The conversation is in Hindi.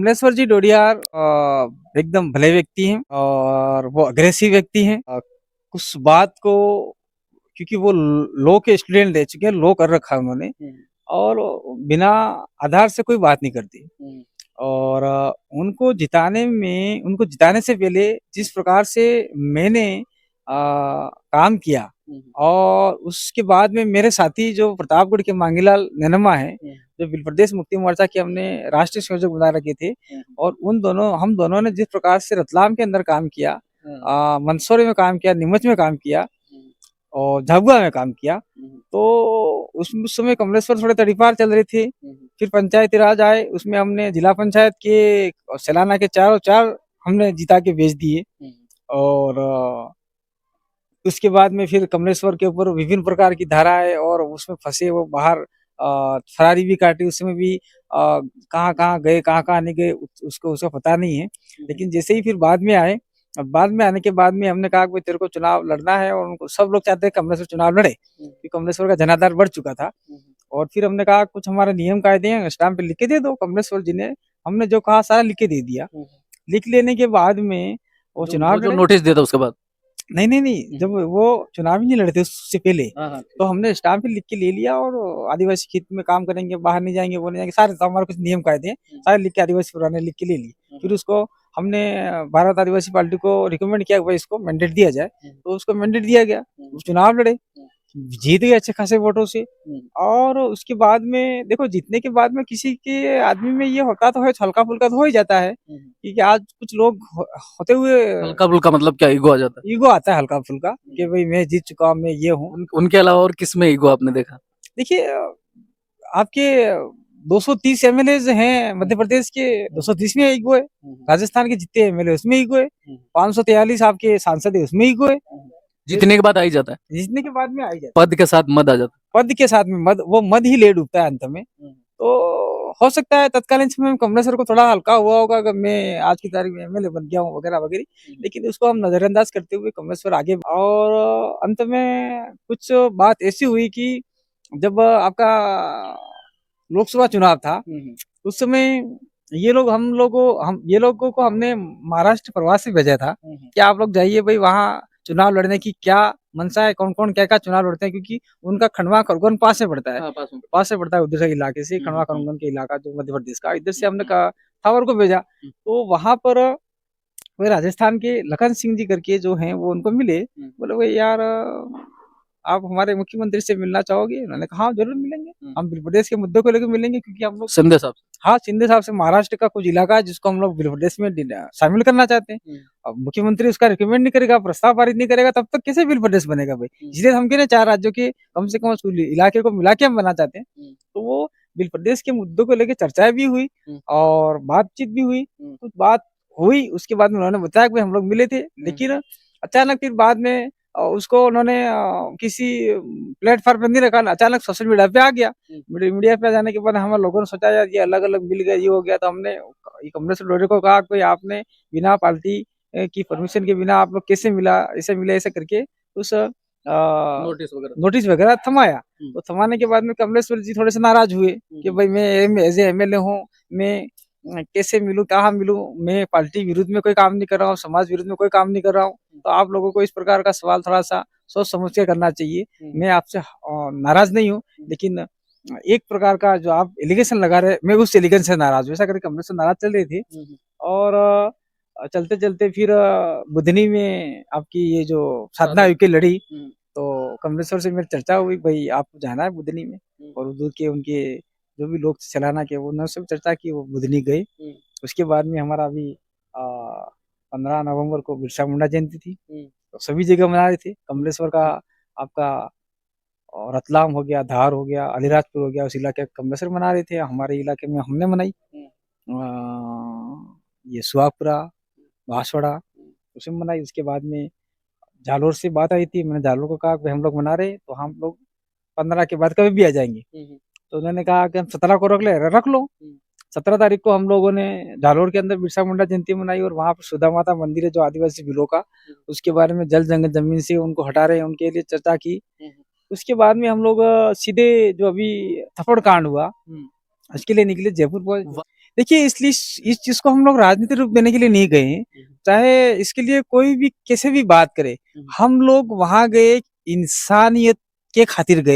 कमलेश्वर जी डोडियार एकदम भले व्यक्ति हैं और वो अग्रेसिव व्यक्ति हैं। कुछ बात को क्योंकि वो लॉ के स्टूडेंट रह चुके हैं, लॉ कर रखा है उन्होंने और बिना आधार से कोई बात नहीं करती। और उनको जिताने से पहले जिस प्रकार से मैंने काम किया और उसके बाद में मेरे साथी जो प्रतापगढ़ के मांगीलाल नैनमा है, जो बिल प्रदेश मुक्ति मोर्चा के हमने राष्ट्रीय संयोजक बना रखे थे, और हम दोनों ने जिस प्रकार से रतलाम के अंदर काम किया, मंदसौर में काम किया, नीमच में काम किया और झाबुआ में काम किया, तो उस समय कमलेश्वर थोड़े तड़ीपार चल रहे थे। फिर पंचायती राज आए, उसमें हमने जिला पंचायत के सलाना के चारों चार हमने जिता के भेज दिए। और उसके बाद में फिर कमलेश्वर के ऊपर विभिन्न प्रकार की धाराएं और उसमें फंसे वो बाहर फरारी भी काटी, उसमें भी कहाँ कहाँ गए कहाँ कहाँ नहीं गए उसको पता नहीं है। लेकिन जैसे ही फिर बाद में आए, बाद में आने के बाद में हमने कहा कि तेरे को चुनाव लड़ना है, और उनको सब लोग चाहते हैं कमलेश्वर चुनाव लड़े क्योंकि कमलेश्वर का जनाधार बढ़ चुका था। और फिर हमने कहा कुछ हमारे नियम कायदे हैं, स्टाम्प पे लिख के दे दो। कमलेश्वर जी ने हमने जो कहा सारा लिख के दे दिया। लिख लेने के बाद में वो चुनाव जो नोटिस देता उसके बाद नहीं, जब वो चुनाव ही नहीं लड़ते उससे पहले तो हमने स्टाम्प पे लिख के ले लिया, और आदिवासी खेत में काम करेंगे, बाहर नहीं जाएंगे, वो नहीं जाएंगे, सारे हमारे कुछ नियम कायदे हैं सारे लिख के आदिवासी पुराने लिख के ले लिए। फिर उसको हमने भारत आदिवासी पार्टी को रिकमेंड किया भाई इसको मैंडेट दिया जाए, तो उसको मैंडेट दिया गया। वो चुनाव लड़े, जीत गए अच्छे खासे वोटों से। और उसके बाद में देखो, जीतने के बाद में किसी के आदमी में ये होता तो है, हल्का फुल्का तो हो ही जाता है, क्योंकि आज कुछ लोग होते हुए हल्का फुल्का मतलब क्या ईगो आ जाता है? ईगो आता है हल्का फुल्का कि भाई मैं जीत चुका हूँ, मैं ये हूँ। उनके अलावा और किस में ईगो आपने देखा? देखिए, आपके 230 एमएलए हैं मध्य प्रदेश के, 230 में ईगो है। राजस्थान के जितने एमएलए उसमें ईगो है। 543 आपके सांसद है, उसमें ईगो है। जीतने के बाद आ ही जाता है, जीतने के बाद में आ ही जाता है, पद के साथ मद आ जाता है। पद के साथ में मद, वो मद ही ले डूबता है अंत में। तो हो सकता है तत्कालीन समय में कमलेश्वर को थोड़ा हल्का हुआ होगा कि मैं आज की तारीख में एमएलए बन गया हूँ वगैरह वगैरह, लेकिन उसको हम नजरअंदाज करते हुए कमलेश्वर आगे। और अंत में कुछ बात ऐसी हुई कि जब आपका लोकसभा चुनाव था, उस समय ये लोगों को हमने महाराष्ट्र प्रवास से भेजा था कि आप लोग जाइए भाई, वहाँ चुनाव लड़ने की क्या मनसा है, कौन कौन क्या क्या चुनाव लड़ते हैं, क्योंकि उनका खंडवा खरगोन पास में पड़ता है। हाँ, पास में पड़ता है उधर के इलाके से, खंडवा खरगोन के इलाका जो मध्य प्रदेश का, इधर से हमने कहा थावर को भेजा। तो वहां पर वे राजस्थान के लखन सिंह जी करके जो हैं वो उनको मिले, बोले भाई यार आप हमारे मुख्यमंत्री से मिलना चाहोगे? उन्होंने कहा हाँ जरूर मिलेंगे, हम प्रदेश के मुद्दों को लेकर मिलेंगे, क्योंकि हम लोग शिंदे साहब, हाँ शिंदे साहब से महाराष्ट्र का कुछ इलाका है जिसको हम लोग प्रदेश में शामिल करना चाहते हैं। अब मुख्यमंत्री उसका रिकमेंड नहीं करेगा, प्रस्ताव पारित नहीं करेगा, तब तक कैसे बिल प्रदेश बनेगा भाई? इसलिए हम कह रहे 4 राज्यों के कम से कम इलाके को मिला के हम बना चाहते हैं। तो वो बिल प्रदेश के मुद्दों को लेकर चर्चाएं भी हुई और बातचीत भी हुई। कुछ बात हुई, उसके बाद में उन्होंने बताया कि हम लोग मिले थे, लेकिन अचानक फिर बाद में उसको उन्होंने किसी प्लेटफॉर्म पे नहीं रखा, अचानक सोशल मीडिया पे आ गया। मीडिया पे जाने के बाद हम लोगों ने सोचा यार ये अलग अलग मिल गया, ये हो गया। तो हमने कमलेश्वर डोडे को कहा कि आपने बिना पार्टी की परमिशन के बिना आप लोग कैसे मिला, ऐसे करके उस नोटिस वगैरह थमाया। तो थमाने के बाद में कमलेश्वर जी थोड़े से नाराज हुए कि भाई मैं एज एमएलए हूँ, मैं कैसे मिलूं, कहाँ मिलूं, मैं पार्टी विरुद्ध में कोई काम नहीं कर रहा हूँ, समाज विरुद्ध में कोई काम नहीं कर रहा हूँ। तो आप लोगों को इस प्रकार का सवाल थोड़ा सा सोच समझ के करना चाहिए। मैं आपसे नाराज नहीं हूँ, लेकिन एक प्रकार का जो आप एलिगेशन लगा रहे, मैं उस एलिगेशन से नाराज हूँ, ऐसा करके कमलेश्वर नाराज चल रहे थे। और चलते चलते फिर बुधनी में आपकी ये जो साधना आयोग की लड़ी, तो कमलेश्वर से मेरी चर्चा हुई, भाई आपको जाना है बुधनी में, और उधर के उनके जो भी लोग चलाना के वो उन्होंने सब चर्चा की, वो बुधनी गए। उसके बाद में हमारा अभी 15 नवंबर को बिरसा मुंडा जयंती थी, तो सभी जगह मना रहे थे। कमलेश्वर का आपका रतलाम हो गया, धार हो गया, अलीराजपुर हो गया, उस इलाके कमलेश्वर मना रहे थे। हमारे इलाके में हमने मनाई ये सुहागपुरा, बांसवाड़ा, उसमें मनाई। उसके बाद में जालोर से बात आई थी, मैंने जालोर को कहा कि हम लोग मना रहे, तो हम लोग 15 के बाद कभी भी आ जाएंगे। तो उन्होंने कहा कि हम 17 को रख लो। 17 तारीख को हम लोगों ने जालोर के अंदर बिरसा मुंडा जयंती मनाई, और वहाँ पर सुधा माता मंदिर है जो आदिवासी बिलों का, उसके बारे में जल जंगल जमीन से उनको हटा रहे हैं, उनके लिए चर्चा की। उसके बाद में हम लोग सीधे जो अभी थप्पड़ कांड हुआ उसके लिए निकले जयपुर। देखिए इसलिए इस चीज को हम लोग राजनीतिक रूप देने के लिए नहीं गए, चाहे इसके लिए कोई भी कैसे भी बात करे, हम लोग वहां गए इंसानियत के खातिर गए।